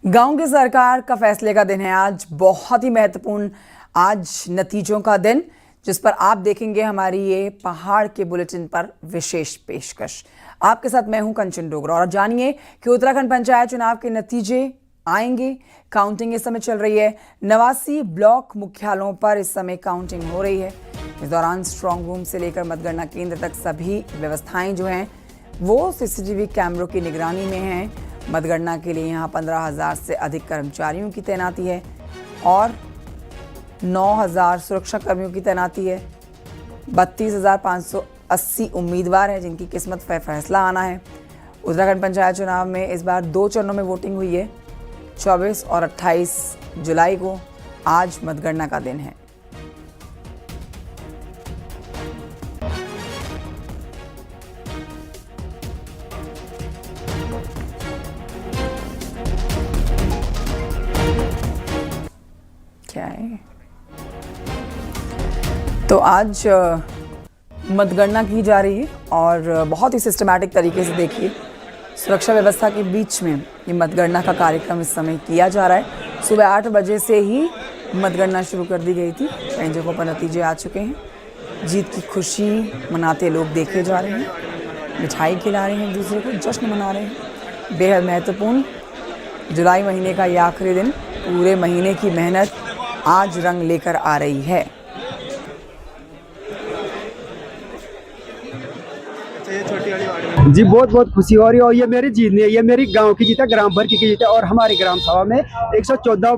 गांव की सरकार का फैसले का दिन है आज, बहुत ही महत्वपूर्ण आज नतीजों का दिन, जिस पर आप देखेंगे हमारी ये पहाड़ के बुलेटिन पर विशेष पेशकश। आपके साथ मैं हूं कंचन डोगरा और जानिए कि उत्तराखंड पंचायत चुनाव के नतीजे आएंगे। काउंटिंग इस समय चल रही है। 89 ब्लॉक मुख्यालयों पर इस समय काउंटिंग हो रही है। इस दौरान स्ट्रांग रूम से लेकर मतगणना केंद्र तक सभी व्यवस्थाएं जो हैं वो सीसीटीवी कैमरों की निगरानी में हैं। मतगणना के लिए यहाँ 15,000 से अधिक कर्मचारियों की तैनाती है और 9,000 सुरक्षा कर्मियों की तैनाती है। 32,580 उम्मीदवार हैं जिनकी किस्मत पर फैसला आना है। उत्तराखंड पंचायत चुनाव में इस बार 2 चरणों में वोटिंग हुई है। 24 और 28 जुलाई को आज मतगणना का दिन है। क्या है तो आज मतगणना की जा रही है और बहुत ही सिस्टमैटिक तरीके से देखिए सुरक्षा व्यवस्था के बीच में ये मतगणना का कार्यक्रम इस समय किया जा रहा है। सुबह 8 बजे से ही मतगणना शुरू कर दी गई थी। कई जगहों पर नतीजे आ चुके हैं। जीत की खुशी मनाते लोग देखे जा रहे हैं, मिठाई खिला रहे हैं, एक दूसरे को जश्न मना रहे हैं। बेहद महत्वपूर्ण जुलाई महीने का ये आखिरी दिन, पूरे महीने की मेहनत आज रंग लेकर आ रही है। जी बहुत बहुत खुशी हो रही है और ये मेरी जीत नहीं है, ये मेरी गांव की जीत है, ग्राम भर की जीत है। और हमारी ग्राम सभा में 114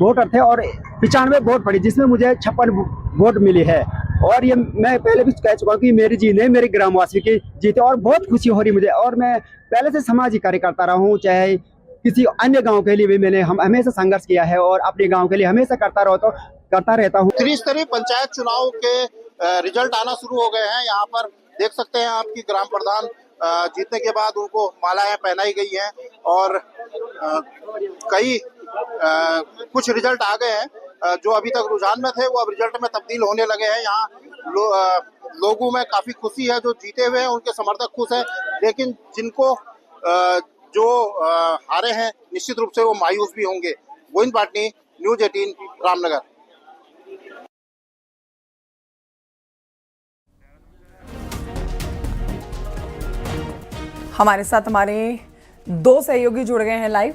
वोटर थे और 95 वोट पड़ी, जिसमें मुझे 56 वोट मिली है। और ये मैं पहले भी कह चुका हूँ कि मेरी जीत नहीं, मेरी ग्रामवासी की जीत है और बहुत खुशी हो रही मुझे। और मैं पहले से सामाजिक कार्य करता रहा हूँ, चाहे किसी अन्य गांव के लिए भी मैंने हमेशा संघर्ष किया है और अपने गांव के लिए हमेशा करता रहता हूँ। त्रिस्तरीय पंचायत चुनाव के रिजल्ट आना शुरू हो गए हैं। यहाँ पर देख सकते हैं आपकी ग्राम प्रधान जीतने के बाद उनको मालाएं पहनाई गई हैं और कुछ रिजल्ट आ गए हैं जो अभी तक रुझान में थे वो अब रिजल्ट में तब्दील होने लगे हैं। यहाँ लोगों में काफी खुशी है, जो जीते हुए हैं उनके समर्थक खुश हैं, लेकिन जिनको जो हारे हैं निश्चित रूप से वो मायूस भी होंगे। गोविंद पाटनी, न्यूज 18, रामनगर। हमारे साथ हमारे 2 सहयोगी जुड़ गए हैं लाइव।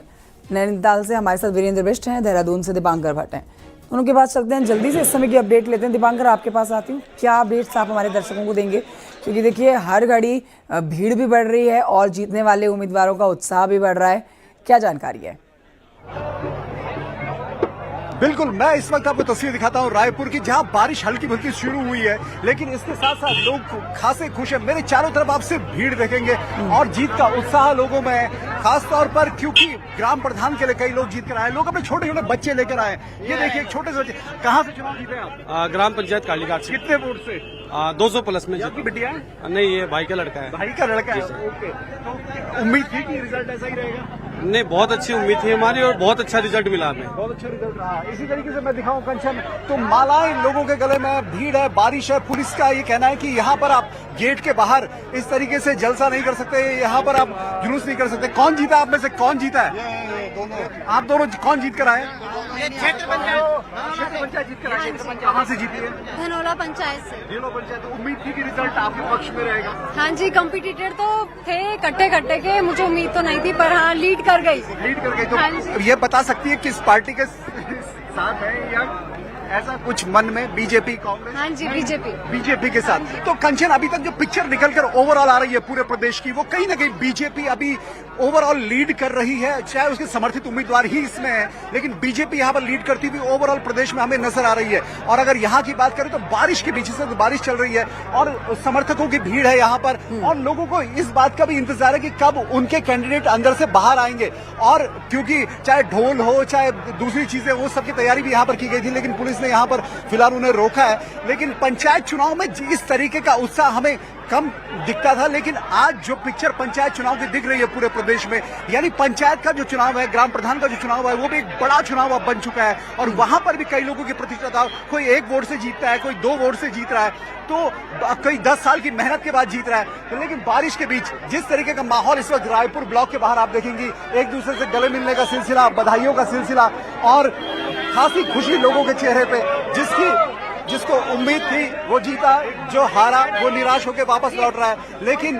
नैनीताल से हमारे साथ वीरेंद्र बिष्ट हैं, देहरादून से दीपांकर भट्ट हैं। दोनों के पास चलते हैं, जल्दी से इस समय की अपडेट लेते हैं। दीपांकर, आपके पास आती हूँ, क्या अपडेट्स आप हमारे दर्शकों को देंगे? क्योंकि देखिए हर घड़ी भीड़ भी बढ़ रही है और जीतने वाले उम्मीदवारों का उत्साह भी बढ़ रहा है। क्या जानकारी है? बिल्कुल, मैं इस वक्त आपको तस्वीर दिखाता हूं रायपुर की, जहां बारिश हल्की फुल्की शुरू हुई है, लेकिन इसके साथ साथ लोग खासे खुश हैं। मेरे चारों तरफ आप सिर्फ भीड़ देखेंगे और जीत का उत्साह लोगों में है, खास तौर पर क्योंकि ग्राम प्रधान के लिए कई लोग जीत कर आए, लोग अपने छोटे छोटे बच्चे लेकर आए। ये देखिए एक छोटे से बच्चे, कहाँ से चुनाव जीते आप? ग्राम पंचायत कालीघाट से। कितने वोट से? 200 प्लस में। आपकी बिटिया है? नहीं, ये भाई का लड़का है। भाई का लड़का है, ओके। तो उम्मीद थी कि रिजल्ट ऐसा ही रहेगा? नहीं, बहुत अच्छी उम्मीद थी हमारी और बहुत अच्छा रिजल्ट मिला हमें। बहुत अच्छा रिजल्ट रहा। इसी तरीके से मैं दिखाऊं कंचन, तो मालाएं लोगों के गले में, भीड़ है, बारिश है। पुलिस का ये कहना है कि यहाँ पर आप गेट के बाहर इस तरीके से जलसा नहीं कर सकते, यहाँ पर आप जुलूस नहीं कर सकते। कौन जीता आप में से, कौन जीता है? आप दोनों कौन जीत कर आए? क्षेत्र पंचायत जीत कर आए। कहाँ से जीती है? धनोला पंचायत से। धनोला पंचायत। तो उम्मीद थी कि रिजल्ट आपके पक्ष में रहेगा? हाँ जी, कॉम्पिटिटर तो थे कट्टे के, मुझे उम्मीद तो नहीं थी, पर हाँ लीड कर गई। तो हाँ ये बता सकती है किस पार्टी के साथ है या ऐसा कुछ मन में? बीजेपी, कांग्रेस? हाँ जी, बीजेपी के साथ। तो कंचन, अभी तक जो पिक्चर निकलकर ओवरऑल आ रही है पूरे प्रदेश की, वो कहीं ना कहीं बीजेपी अभी ओवरऑल लीड कर रही है, चाहे उसके समर्थित उम्मीदवार ही इसमें है, लेकिन बीजेपी यहाँ पर लीड करती हुई ओवरऑल प्रदेश में हमें नजर आ रही है। और अगर यहाँ की बात करें तो बारिश के बीच से, तो बारिश चल रही है और समर्थकों की भीड़ है यहाँ पर, और लोगों को इस बात का भी इंतजार है कि कब उनके कैंडिडेट अंदर से बाहर आएंगे। और क्योंकि चाहे ढोल हो चाहे दूसरी चीजें, वो सबकी तैयारी भी यहाँ पर की गई थी, लेकिन पुलिस पुलिस ने यहाँ पर फिलहाल उन्हें रोका है। लेकिन पंचायत चुनाव में इस तरीके का उत्साह हमें कम दिखता था, लेकिन आज जो पिक्चर पंचायत चुनाव की दिख रही है पूरे प्रदेश में, यानी पंचायत का जो चुनाव है, ग्राम प्रधान का जो चुनाव है, वो भी एक बड़ा चुनाव अब बन चुका है। और वहां पर भी कई लोगों की प्रतिशतता, कोई 1 वोट से जीतता है, कोई 2 वोट से जीत रहा है, तो कई 10 साल की मेहनत के बाद जीत रहा है। तो लेकिन बारिश के बीच जिस तरीके का माहौल इस वक्त रायपुर ब्लॉक के बाहर आप देखेंगी, एक दूसरे से गले मिलने का सिलसिला, बधाइयों का सिलसिला और खासी खुशी लोगों के चेहरे पे, जिसको उम्मीद थी वो जीता, जो हारा वो निराश होकर वापस लौट रहा है। लेकिन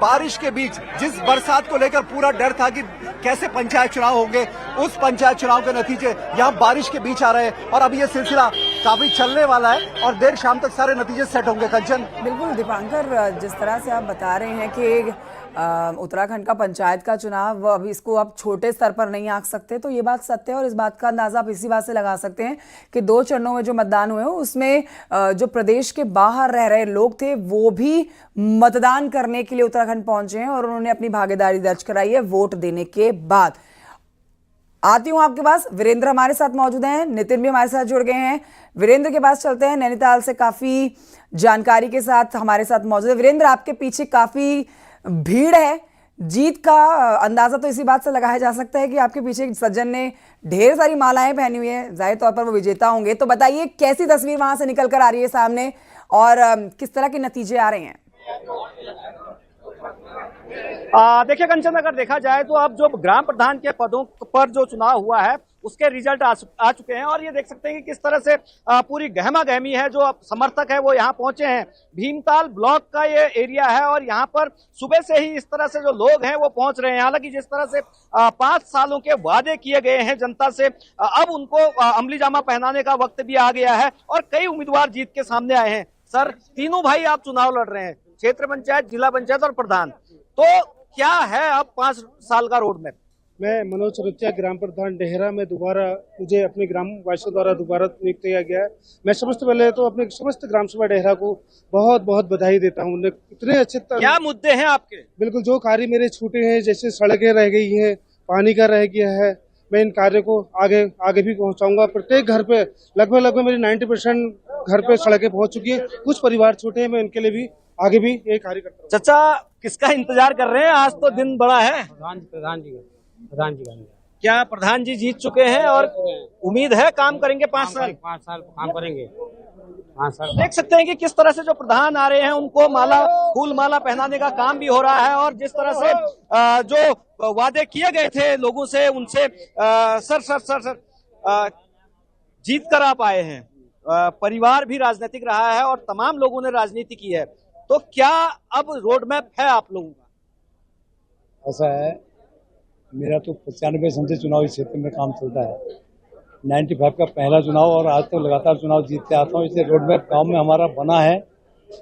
बारिश के बीच जिस बरसात को लेकर पूरा डर था कि कैसे पंचायत चुनाव होंगे, उस पंचायत चुनाव के नतीजे यहाँ बारिश के बीच आ रहे हैं और अब ये सिलसिला काफी चलने वाला है और देर शाम तक सारे नतीजे सेट होंगे। कंचन। बिल्कुल दीपांकर, जिस तरह से आप बता रहे हैं कि उत्तराखंड का पंचायत का चुनाव अब इसको आप छोटे स्तर पर नहीं आंक सकते, तो ये बात सत्य है। और इस बात का अंदाजा आप इसी बात से लगा सकते हैं कि 2 चरणों में जो मतदान हुए उसमें जो प्रदेश के बाहर रह रहे लोग थे वो भी मतदान करने के लिए उत्तराखंड पहुंचे हैं और उन्होंने अपनी भागीदारी दर्ज कराई है वोट देने के बाद। आती हूं आपके पास, वीरेंद्र हमारे साथ मौजूद हैं, नितिन भी हमारे साथ जुड़ गए हैं। वीरेंद्र के पास चलते हैं, नैनीताल से काफी जानकारी के साथ हमारे साथ मौजूद है। वीरेंद्र, आपके पीछे काफी भीड़ है, जीत का अंदाजा तो इसी बात से लगाया जा सकता है कि आपके पीछे एक सज्जन ने ढेर सारी मालाएं पहनी हुई है, जाहिर तौर पर वो विजेता होंगे। तो बताइए कैसी तस्वीर वहां से निकल कर आ रही है सामने और किस तरह के नतीजे आ रहे हैं? देखिए कंचन, अगर देखा जाए तो अब जो ग्राम प्रधान के पदों पर जो चुनाव हुआ है उसके रिजल्ट आ चुके हैं और ये देख सकते हैं कि किस तरह से पूरी गहमा गहमी है। जो समर्थक है वो यहाँ पहुंचे हैं। भीमताल ब्लॉक का ये एरिया है और यहाँ पर सुबह से ही इस तरह से जो लोग हैं वो पहुंच रहे हैं। हालांकि जिस तरह से 5 सालों के वादे किए गए हैं जनता से, अब उनको अमली जामा पहनाने का वक्त भी आ गया है और कई उम्मीदवार जीत के सामने आए हैं। सर, तीनों भाई आप चुनाव लड़ रहे हैं, क्षेत्र पंचायत, जिला पंचायत और प्रधान, तो क्या है अब 5 साल का रोड मैप? मैं मनोज चरुतिया, ग्राम प्रधान डेहरा में दोबारा मुझे अपने ग्राम वासियों द्वारा दोबारा नियुक्त किया गया है। मैं सबसे पहले तो अपने समस्त ग्राम सभा डेहरा को बहुत बहुत बधाई देता हूँ। इतने अच्छे क्या मुद्दे हैं आपके? बिल्कुल, जो कार्य मेरे छूटे हैं, जैसे सड़कें रह गई हैं, पानी का रह गया है, मैं इन कार्य को आगे भी पहुंचाऊंगा। प्रत्येक घर पे लगभग मेरी 90% घर पे सड़कें पहुंच चुकी है। कुछ परिवार छोटे हैं, मैं इनके लिए भी आगे भी ये कार्य करता हूँ। चाचा, किसका इंतजार कर रहे हैं? आज तो दिन बड़ा है। प्रधान जी का। क्या प्रधान जी जीत चुके हैं और उम्मीद है काम करेंगे 5 साल? 5 साल काम करेंगे। 5 साल देख सकते हैं कि किस तरह से जो प्रधान आ रहे हैं उनको फूल माला पहनाने का काम भी हो रहा है और जिस तरह से जो वादे किए गए थे लोगों से, उनसे सर जीत कर आप आए हैं। परिवार भी राजनीतिक रहा है और तमाम लोगों ने राजनीति की है, तो क्या अब रोड मैप है आप लोगों का? ऐसा है, मेरा तो 95 सन से चुनावी क्षेत्र में काम चलता है। 95 का पहला चुनाव और आज तो लगातार चुनाव जीतते आता हूँ, इसलिए रोड मैप गाँव में हमारा बना है,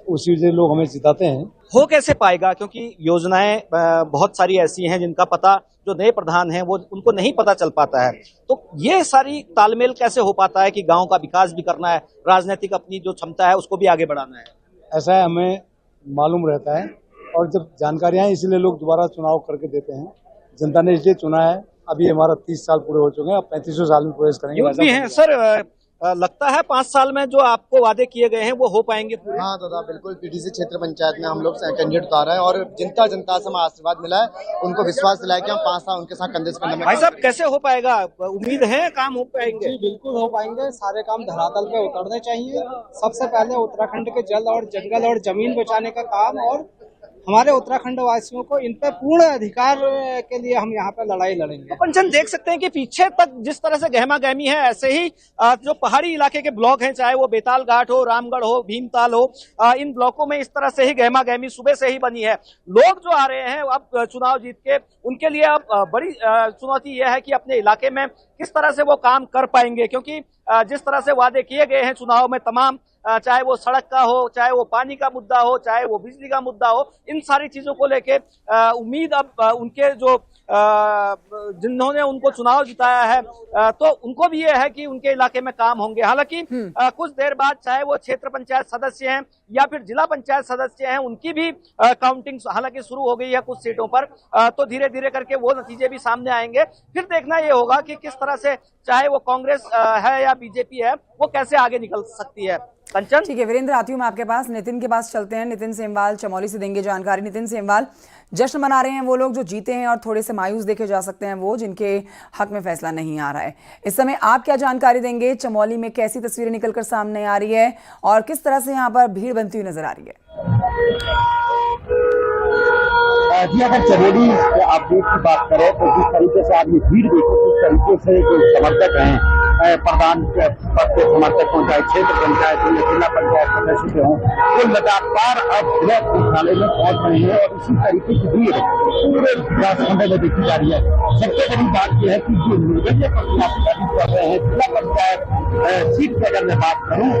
उसी वजह लोग हमें जिताते हैं। हो कैसे पाएगा, क्योंकि योजनाएं बहुत सारी ऐसी हैं जिनका पता जो नए प्रधान हैं वो उनको नहीं पता चल पाता है, तो ये सारी तालमेल कैसे हो पाता है कि गांव का विकास भी करना है, राजनीतिक अपनी जो क्षमता है उसको भी आगे बढ़ाना है? ऐसा है, हमें मालूम रहता है और जब जानकारियां हैं इसलिए लोग दोबारा चुनाव करके देते हैं। जनता ने इसलिए चुना है। अभी हमारा 30 साल पूरे हो चुके हैं, अब 35वें साल में प्रवेश करेंगे। भी हैं सर, लगता है 5 साल में जो आपको वादे किए गए हैं वो हो पाएंगे पूरे? हाँ दादा, बिल्कुल। पीटीसी क्षेत्र पंचायत में हम लोग कैंडिडेट उतारा है और जनता से हमें आशीर्वाद मिला है, उनको विश्वास दिलाया कि हम 5 साल उनके साथ कंधे से कंधे। भाई साहब, कैसे हो पाएगा? उम्मीद है काम हो पाएंगे? बिल्कुल हो पाएंगे। सारे काम धरातल पे उतरने चाहिए। सबसे पहले उत्तराखंड के जल और जंगल और जमीन बचाने का काम और हमारे उत्तराखंड वासियों को इन पर पूर्ण अधिकार के लिए हम यहाँ पे लड़ाई लड़ेंगे। पंचन, देख सकते हैं कि पीछे तक जिस तरह से गहमा गहमी है, ऐसे ही जो पहाड़ी इलाके के ब्लॉक हैं, चाहे वो बेताल घाट हो, रामगढ़ हो, भीमताल हो, इन ब्लॉकों में इस तरह से ही गहमा गहमी सुबह से ही बनी है। लोग जो आ रहे हैं अब चुनाव जीत के, उनके लिए अब बड़ी चुनौती यह है कि अपने इलाके में किस तरह से वो काम कर पाएंगे, क्योंकि जिस तरह से वादे किए गए हैं चुनाव में तमाम, चाहे वो सड़क का हो, चाहे वो पानी का मुद्दा हो, चाहे वो बिजली का मुद्दा हो, इन सारी चीजों को लेके उम्मीद अब उनके जो जिन्होंने उनको चुनाव जिताया है तो उनको भी ये है कि उनके इलाके में काम होंगे। हालांकि कुछ देर बाद चाहे वो क्षेत्र पंचायत सदस्य हैं या फिर जिला पंचायत सदस्य हैं, उनकी भी काउंटिंग हालांकि शुरू हो गई है कुछ सीटों पर, तो धीरे धीरे करके वो नतीजे भी सामने आएंगे। फिर देखना ये होगा कि किस तरह से चाहे वो कांग्रेस है या बीजेपी है वो कैसे आगे निकल सकती है। कंचन, ठीक है वीरेंद्र, आती हूँ मैं आपके पास। नितिन के पास चलते हैं। नितिन सेमवाल चमोली से देंगे जानकारी। नितिन सेमवाल, जश्न मना रहे हैं वो लोग जो जीते हैं और थोड़े से मायूस देखे जा सकते हैं वो जिनके हक में फैसला नहीं आ रहा है। इस समय आप क्या जानकारी देंगे? चमोली में कैसी तस्वीरें निकलकर सामने आ रही है और किस तरह से यहाँ पर भीड़ बनती हुई नजर आ रही है? जी, अगर चमोली अपडेट की बात करें तो जिस तरीके से आप ये भीड़ देखो, किस तरीके से जो समर्थक हैं प्रधान पद के समर्थक हों, चाहे क्षेत्र पंचायत हो या जिला पंचायत सदस्य हों, वो लगातार अब जिला मुख्यालय में पहुंच रहे हैं और इसी तरीके की भीड़ पूरे विकासखंड में देखी जा रही है। सबसे बड़ी बात यह है कि जो निर्दलीय प्रत्याशी कर रहे हैं जिला पंचायत सीट की अगर मैं बात करूँ,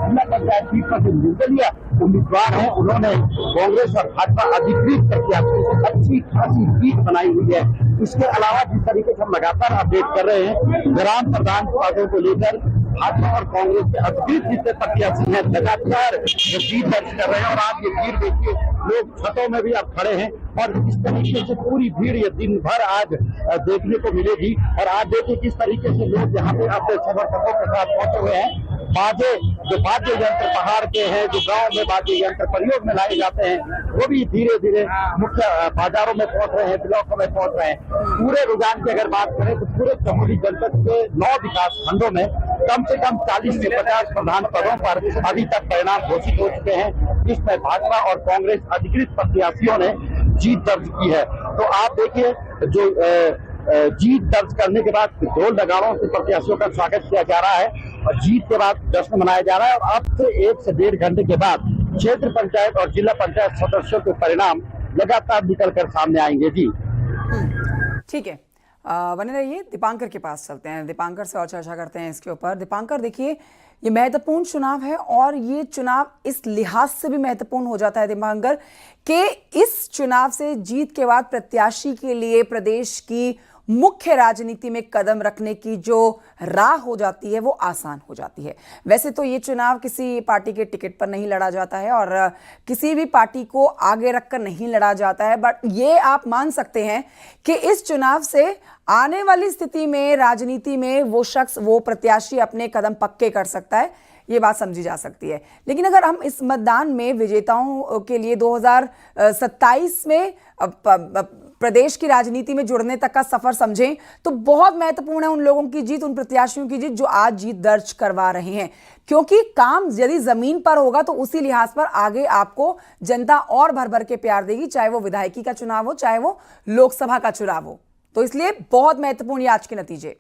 जिला पंचायत सीट पर जो निर्दलीय उम्मीदवार हैं उन्होंने कांग्रेस और भाजपा अधिकृत प्रत्याशियों से अच्छी खासी जीत बनाई हुई है। इसके अलावा जिस तरीके से हम लगातार अपडेट कर रहे हैं ग्राम प्रधान पदों को लेकर भाजपा और कांग्रेस के अधिकृत जितने प्रत्याशी हैं लगातार जीत दर्ज कर रहे हैं और आप ये भीड़ देखिए, लोग छतों में भी अब खड़े हैं और इस तरीके से पूरी भीड़ ये दिन भर आज देखने को मिलेगी। और आज देखिए किस तरीके से लोग यहाँ पे अपने समर्थकों के साथ पहुंचे हुए हैं। बाजे जो वाद्य यंत्र पहाड़ के हैं, जो गांव में वाद्य यंत्र प्रयोग में लाए जाते हैं, वो भी धीरे धीरे मुख्य बाजारों में पहुंच रहे हैं, ब्लॉकों में पहुंच रहे हैं। पूरे रुझान की अगर बात करें तो पूरे चमोली जनपद के 9 विकास खंडों में कम से कम 40 से 50 प्रधान पदों पर अभी तक परिणाम घोषित हो चुके हैं, जिसमें भाजपा और कांग्रेस अधिकृत प्रत्याशियों ने जीत दर्ज की है। तो आप देखिए जो जीत दर्ज करने के बाद ढोल नगाड़ों से प्रत्याशियों का स्वागत किया जा रहा है और जीत के बाद जश्न मनाया जा रहा है। और अब से 1 से 1.5 घंटे के बाद क्षेत्र पंचायत और जिला पंचायत सदस्यों के परिणाम लगातार निकल कर सामने आएंगे। जी ठीक है, बने रहिए। दीपांकर के पास चलते हैं, दीपांकर से और चर्चा करते हैं इसके ऊपर। दीपांकर, देखिए ये महत्वपूर्ण चुनाव है और ये चुनाव इस लिहाज से भी महत्वपूर्ण हो जाता है दीपांकर कि इस चुनाव से जीत के बाद प्रत्याशी के लिए प्रदेश की मुख्य राजनीति में कदम रखने की जो राह हो जाती है वो आसान हो जाती है। वैसे तो ये चुनाव किसी पार्टी के टिकट पर नहीं लड़ा जाता है और किसी भी पार्टी को आगे रखकर नहीं लड़ा जाता है, बट ये आप मान सकते हैं कि इस चुनाव से आने वाली स्थिति में राजनीति में वो शख्स, वो प्रत्याशी अपने कदम पक्के कर सकता है, ये बात समझी जा सकती है। लेकिन अगर हम इस मतदान में विजेताओं के लिए 2027 में प्रदेश की राजनीति में जुड़ने तक का सफर समझें तो बहुत महत्वपूर्ण है उन लोगों की जीत, उन प्रत्याशियों की जीत जो आज जीत दर्ज करवा रहे हैं, क्योंकि काम यदि जमीन पर होगा तो उसी लिहाज पर आगे आपको जनता और भर भर के प्यार देगी, चाहे वो विधायकी का चुनाव हो, चाहे वो लोकसभा का चुनाव हो। तो इसलिए बहुत महत्वपूर्ण आज के नतीजे।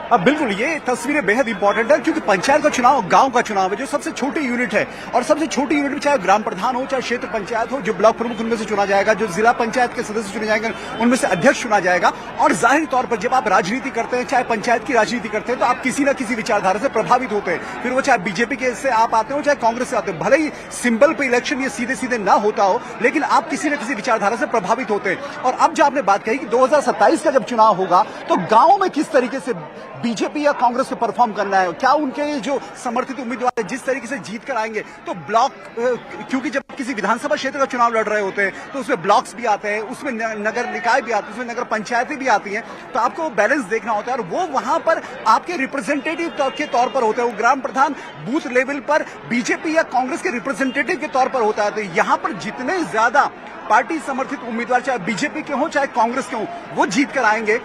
अब बिल्कुल ये तस्वीरें बेहद इंपॉर्टेंट है क्योंकि पंचायत का चुनाव गांव का चुनाव है, जो सबसे छोटी यूनिट है और सबसे छोटी यूनिट में चाहे ग्राम प्रधान हो, चाहे क्षेत्र पंचायत हो, जो ब्लॉक प्रमुख उनमें से चुना जाएगा, जो जिला पंचायत के सदस्य चुने जाएंगे उनमें से अध्यक्ष चुना जाएगा। और जाहिर तौर पर जब आप राजनीति करते हैं, चाहे पंचायत की राजनीति करते हैं, तो आप किसी न किसी विचारधारा से प्रभावित होते हैं, फिर वो चाहे बीजेपी के से आप आते हो चाहे कांग्रेस से आते हो। भले ही सिंबल पे इलेक्शन ये सीधे सीधे ना होता हो, लेकिन आप किसी न किसी विचारधारा से प्रभावित होते हैं। और अब जो आपने बात कही कि 2027 का जब चुनाव होगा तो गांव में किस तरीके से बीजेपी या कांग्रेस को परफॉर्म करना है, क्या उनके जो समर्थित उम्मीदवार है जिस तरीके से जीत कर आएंगे, तो ब्लॉक, क्योंकि जब किसी विधानसभा क्षेत्र का चुनाव लड़ रहे होते हैं तो उसमें ब्लॉक्स भी आते हैं, उसमें नगर निकाय भी आते हैं, उसमें नगर पंचायतें भी आती हैं, तो आपको बैलेंस देखना होता है और वो वहां पर आपके रिप्रेजेंटेटिव के तौर पर होते हैं। वो ग्राम प्रधान बूथ लेवल पर बीजेपी या कांग्रेस के रिप्रेजेंटेटिव के तौर पर होता है। तो यहां पर जितने ज्यादा पार्टी समर्थित उम्मीदवार चाहे बीजेपी के हों चाहे कांग्रेस के हों वो जीत कर आएंगे,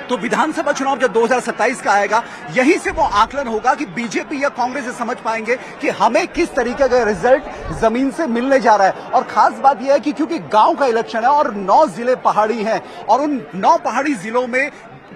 तो विधानसभा चुनाव जब 2027 का आएगा यहीं से वो आकलन होगा कि बीजेपी या कांग्रेस से समझ पाएंगे कि हमें किस तरीके का रिजल्ट जमीन से मिलने जा रहा है। और खास बात यह है कि क्योंकि गांव का इलेक्शन है और 9 जिले पहाड़ी हैं और उन 9 पहाड़ी जिलों में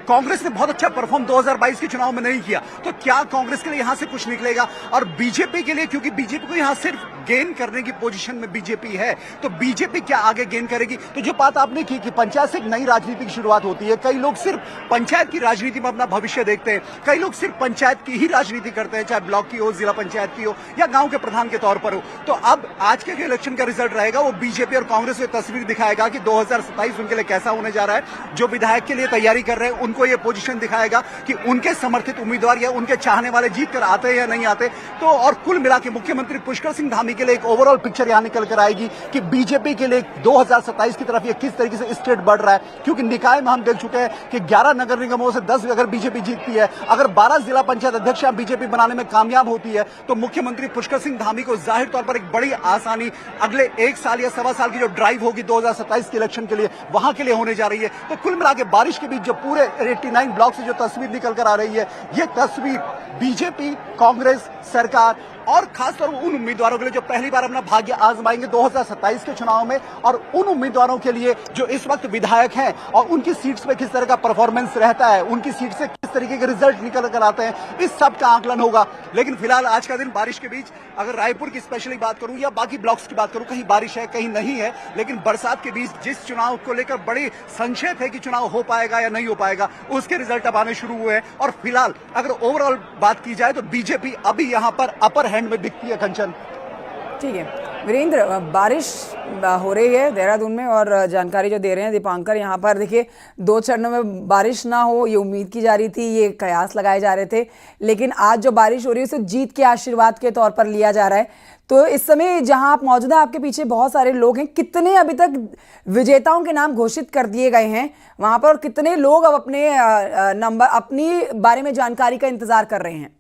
कांग्रेस ने बहुत अच्छा परफॉर्म 2022 के चुनाव में नहीं किया, तो क्या कांग्रेस के लिए यहां से कुछ निकलेगा? और बीजेपी के लिए, क्योंकि बीजेपी को यहां सिर्फ गेन करने की पोजीशन में बीजेपी है, तो बीजेपी क्या आगे गेन करेगी? तो जो बात आपने की कि पंचायत से एक नई राजनीति की शुरुआत होती है, कई लोग सिर्फ पंचायत की राजनीति में अपना भविष्य देखते हैं, कई लोग सिर्फ पंचायत की ही राजनीति करते हैं, चाहे ब्लॉक की हो, जिला पंचायत की हो या गांव के प्रधान के तौर पर हो। तो अब आज के इलेक्शन का रिजल्ट रहेगा वो बीजेपी और कांग्रेस की तस्वीर दिखाएगा कि 2027 उनके लिए कैसा होने जा रहा है। जो विधायक के लिए तैयारी कर रहे हैं उनको ये पोजीशन दिखाएगा कि उनके समर्थित उम्मीदवार या उनके चाहने वाले जीत कर आते हैं या नहीं आते। तो और कुल मिला के मुख्यमंत्री पुष्कर सिंह धामी के लिए एक ओवरऑल पिक्चर यहां निकल कर आएगी कि बीजेपी के लिए 2027 की तरफ ये किस तरीके से स्टेट बढ़ रहा है। क्योंकि निकाय में हम देख चुके हैं कि 11 नगर निगमों से 10 अगर बीजेपी जीतती है, अगर 12 जिला पंचायत अध्यक्ष बीजेपी बनाने में कामयाब होती है, तो मुख्यमंत्री पुष्कर सिंह धामी को जाहिर तौर पर एक बड़ी आसानी अगले 1 साल या सवा साल की जो ड्राइव होगी 2027 के इलेक्शन के लिए, वहां के लिए होने जा रही है। तो कुल मिला के बारिश के बीच जो पूरे 89 ब्लॉक से जो तस्वीर निकल कर आ रही है, ये तस्वीर बीजेपी, कांग्रेस, सरकार और खासतौर उन उम्मीदवारों के लिए जो पहली बार अपना भाग्य आजमाएंगे 2027 के चुनाव में, और उन उम्मीदवारों के लिए जो इस वक्त विधायक हैं और उनकी सीट्स पे किस तरह का परफॉर्मेंस रहता है, उनकी सीट से किस तरीके के रिजल्ट निकल कर आते हैं, इस सब का आकलन होगा। लेकिन फिलहाल आज का दिन बारिश के बीच, अगर रायपुर की स्पेशली बात करूं या बाकी ब्लॉक्स की बात करूं, कहीं बारिश है कहीं नहीं है, लेकिन बरसात के बीच जिस चुनाव को लेकर बड़ी संशय है कि चुनाव हो पाएगा या नहीं हो पाएगा, उसके रिजल्ट अब आने शुरू हुए हैं। और फिलहाल अगर ओवरऑल बात की जाए तो बीजेपी अभी यहां पर अपर हैंड में दिखती है। कंचन, ठीक है वीरेंद्र, बारिश हो रही है देहरादून में और जानकारी जो दे रहे हैं दीपांकर, यहाँ पर देखिए 2 चरणों में बारिश ना हो ये उम्मीद की जा रही थी, ये कयास लगाए जा रहे थे, लेकिन आज जो बारिश हो रही है उसे जीत के आशीर्वाद के तौर पर लिया जा रहा है। तो इस समय जहां आप मौजूद हैं, आपके पीछे बहुत सारे लोग हैं, कितने अभी तक विजेताओं के नाम घोषित कर दिए गए हैं वहां पर, और कितने लोग अब अपने नंबर, अपनी बारे में जानकारी का इंतजार कर रहे हैं?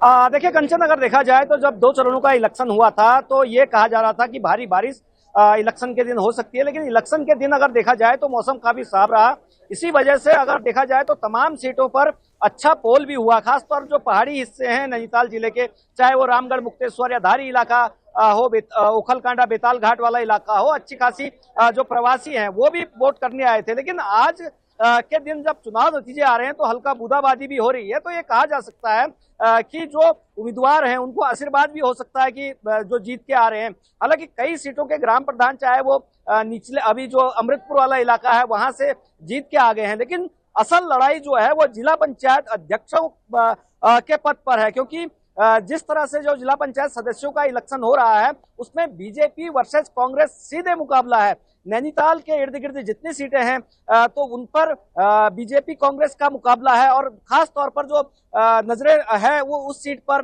देखिए कंचन, अगर देखा जाए तो जब 2 चरणों का इलेक्शन हुआ था तो ये कहा जा रहा था कि भारी बारिश इलेक्शन के दिन हो सकती है, लेकिन इलेक्शन के दिन अगर देखा जाए तो मौसम काफी साफ रहा। इसी वजह से अगर देखा जाए तो तमाम सीटों पर अच्छा पोल भी हुआ, खासतौर जो पहाड़ी हिस्से हैं नैनीताल जिले के, चाहे वो रामगढ़, मुक्तेश्वर या धारी इलाका हो, उखलकांडा, बेताल घाट वाला इलाका हो, अच्छी खासी जो प्रवासी हैं वो भी वोट करने आए थे। लेकिन आज के दिन जब चुनाव नतीजे आ रहे हैं तो हल्का बूंदाबांदी भी हो रही है, तो ये कहा जा सकता है कि जो उम्मीदवार हैं उनको आशीर्वाद भी हो सकता है कि जो जीत के आ रहे हैं। हालांकि कई सीटों के ग्राम प्रधान, चाहे वो निचले अभी जो अमृतपुर वाला इलाका है वहां से जीत के आ गए हैं, लेकिन असल लड़ाई जो है वो जिला पंचायत अध्यक्षों के पद पर है। क्योंकि जिस तरह से जो जिला पंचायत सदस्यों का इलेक्शन हो रहा है उसमें बीजेपी वर्सेस कांग्रेस सीधे मुकाबला है। नैनीताल के इर्द गिर्द जितनी सीटें हैं तो उन पर बीजेपी कांग्रेस का मुकाबला है, और खास तौर पर जो नजरें है वो उस सीट पर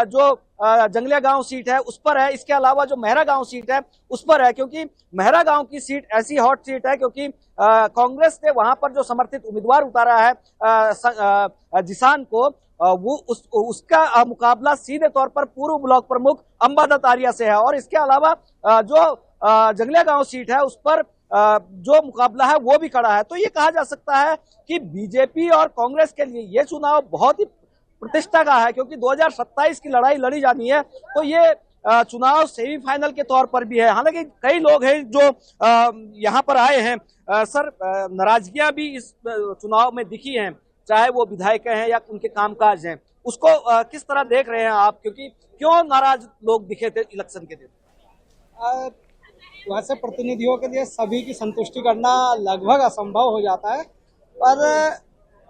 जो जंगलिया गांव सीट है उस पर है। इसके अलावा जो मेहरा गांव सीट है उस पर है, क्योंकि मेहरा गांव की सीट ऐसी हॉट सीट है क्योंकि कांग्रेस ने वहां पर जो समर्थित उम्मीदवार उतारा है जिसान को, वो उसका मुकाबला सीधे तौर पर पूर्व ब्लॉक प्रमुख अंबादत्त आर्या से है। और इसके अलावा जो जंगलिया गांव सीट है उस पर जो मुकाबला है वो भी खड़ा है। तो ये कहा जा सकता है कि बीजेपी और कांग्रेस के लिए ये चुनाव बहुत ही प्रतिष्ठा का है, क्योंकि 2027 की लड़ाई लड़ी जानी है। तो ये चुनाव सेमीफाइनल के तौर पर भी है। हालांकि कई लोग हैं जो यहाँ पर आए हैं, सर नाराजगियां भी इस चुनाव में दिखी हैं, चाहे वो विधायक हैं या उनके कामकाज हैं, उसको किस तरह देख रहे हैं आप? क्योंकि क्यों नाराज लोग दिखे थे इलेक्शन के दिन? वैसे प्रतिनिधियों के लिए सभी की संतुष्टि करना लगभग असंभव हो जाता है, पर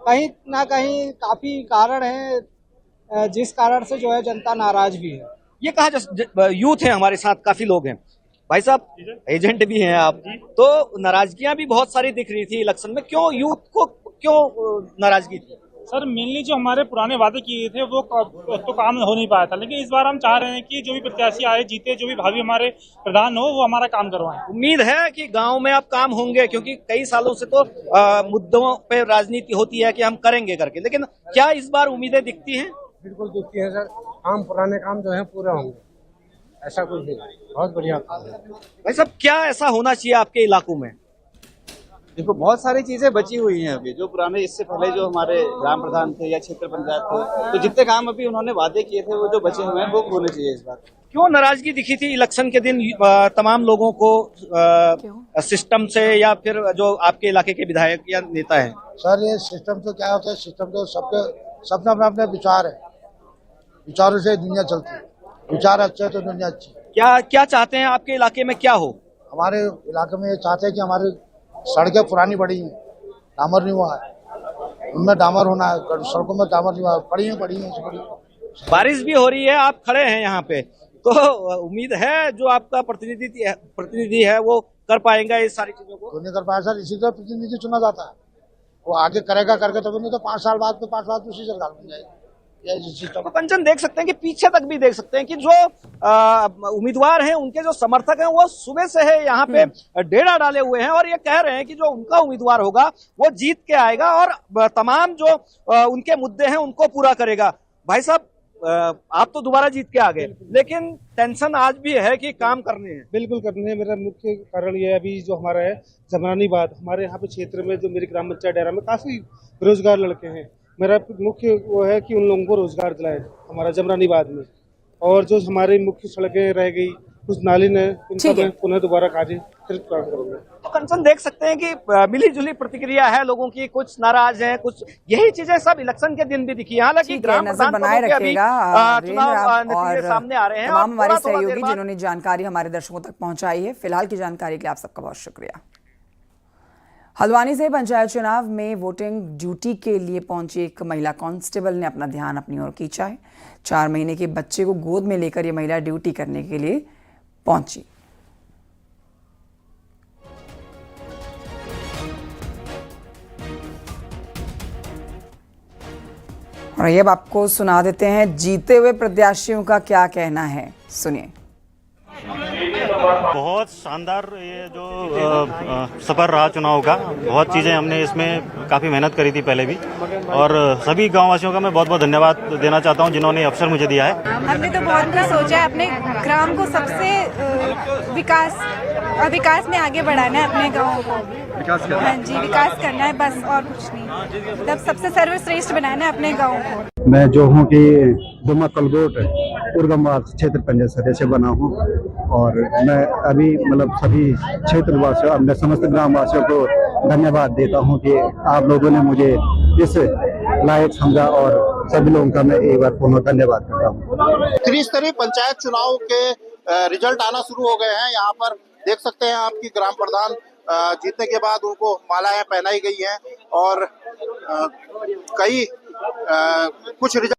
कहीं ना कहीं काफी कारण है जिस कारण से जो है जनता नाराज भी है। ये कहा यूथ है हमारे साथ, काफी लोग हैं, भाई साहब एजेंट भी हैं आप, तो नाराजगियां भी बहुत सारी दिख रही थी इलेक्शन में, क्यों यूथ को क्यों नाराजगी थी? सर मेनली जो हमारे पुराने वादे किए थे वो तो काम हो नहीं पाया था, लेकिन इस बार हम चाह रहे हैं कि जो भी प्रत्याशी आए जीते, जो भी भावी हमारे प्रधान हो वो हमारा काम करवाएं। उम्मीद है कि गांव में अब काम होंगे, क्योंकि कई सालों से तो मुद्दों पे राजनीति होती है कि हम करेंगे करके, लेकिन क्या इस बार उम्मीदें दिखती हैं? बिल्कुल दिखती है सर, काम पुराने काम जो है पूरे होंगे, ऐसा कुछ नहीं, बहुत बढ़िया काम है। भाई साहब क्या ऐसा होना चाहिए आपके इलाकों में? देखो बहुत सारी चीजें बची हुई हैं अभी, जो पुराने इससे पहले जो हमारे ग्राम प्रधान थे या क्षेत्र पंचायत थे, तो जितने काम अभी उन्होंने वादे किए थे वो जो बचे हुए हैं वो होने चाहिए इस बार। क्यों नाराजगी दिखी थी इलेक्शन के दिन तमाम लोगों को सिस्टम से, या फिर जो आपके इलाके के विधायक या नेता हैं? सर ये सिस्टम तो क्या होता है, सिस्टम तो सबने अपने अपने विचार है, विचारों से दुनिया चलती है, विचार अच्छे तो दुनिया अच्छी। क्या चाहते हैं आपके इलाके में क्या हो? हमारे इलाके में ये चाहते हैं कि हमारे सड़कें पुरानी पड़ी हैं, डामर नहीं हुआ है, उनमें डामर होना है, सड़कों में डामर नहीं हुआ है, पड़ी है बारिश भी हो रही है, आप खड़े हैं यहाँ पे, तो उम्मीद है जो आपका प्रतिनिधि है वो कर पाएगा इस सारी चीजों को? तो नहीं कर पाया सर, इसी तरह प्रतिनिधि चुना जाता है, वो आगे करेगा करके तभी, नहीं तो 5 साल बाद तो 5 साल दूसरी सरकार बन जाएगी। तो कंचन देख सकते हैं कि पीछे तक भी देख सकते हैं कि जो उम्मीदवार हैं उनके जो समर्थक हैं वो सुबह से है यहाँ पे डेरा डाले हुए हैं और ये कह रहे हैं कि जो उनका उम्मीदवार होगा वो जीत के आएगा और तमाम जो उनके मुद्दे हैं उनको पूरा करेगा। भाई साहब, आप तो दोबारा जीत के आ गए, लेकिन टेंशन आज भी है कि काम करने हैं। बिल्कुल करने हैं। मेरा मुख्य कारण ये है अभी जो हमारा है जमरानी बात, हमारे यहाँ पे क्षेत्र में जो मेरी ग्राम पंचायत डेरा में काफी बेरोजगार लड़के हैं, मेरा मुख्य वो है कि उन लोगों को रोजगार दिलाए हमारा जमरानी बाद में, और जो हमारी मुख्य सड़कें रह गई कुछ नाली ने उनका मैं पुनः दोबारा कार्य करूंगा। तो कंचन देख सकते हैं कि मिली जुली प्रतिक्रिया है लोगों की, कुछ नाराज हैं, कुछ यही चीजें सब इलेक्शन के दिन भी दिखी। हालांकि ग्राम नजर बनाए रखिएगा और सामने आ रहे हैं तमाम हमारे सहयोगी जिन्होंने जानकारी हमारे दर्शकों तक पहुंचाई है। फिलहाल की जानकारी के लिए आप सबका बहुत शुक्रिया। हल्द्वानी से पंचायत चुनाव में वोटिंग ड्यूटी के लिए पहुंची एक महिला कांस्टेबल ने अपना ध्यान अपनी ओर खींचा है। 4 महीने के बच्चे को गोद में लेकर ये महिला ड्यूटी करने के लिए पहुंची। और ये अब आपको सुना देते हैं जीते हुए प्रत्याशियों का क्या कहना है, सुनिए। बहुत शानदार ये जो सफर रहा चुनाव का, बहुत चीज़ें हमने इसमें काफ़ी मेहनत करी थी पहले भी, और सभी गाँव वासियों का मैं बहुत बहुत धन्यवाद देना चाहता हूँ जिन्होंने अवसर मुझे दिया है। हमने तो बहुत कुछ सोचा है, अपने ग्राम को सबसे विकास में आगे बढ़ाना है, अपने गाँव को हाँ जी विकास करना है, बस और कुछ नहीं, मतलब सबसे सर्वश्रेष्ठ बनाना है अपने गाँव को। मैं जो हूँ कि दुमा कलगोट उर्गमवाद क्षेत्र पंचायत सदस्य बना हूँ, और मैं अभी मतलब सभी क्षेत्रवासियों, मैं समस्त ग्राम वासियों को धन्यवाद देता हूँ कि आप लोगों ने मुझे इस लायक समझा, और सभी लोगों का मैं एक बार पुनः धन्यवाद करता हूँ। त्रिस्तरीय पंचायत चुनाव के रिजल्ट आना शुरू हो गए हैं। यहाँ पर देख सकते हैं आपकी ग्राम प्रधान जीतने के बाद उनको मालाएं पहनाई गई हैं, और कुछ रिजल्ट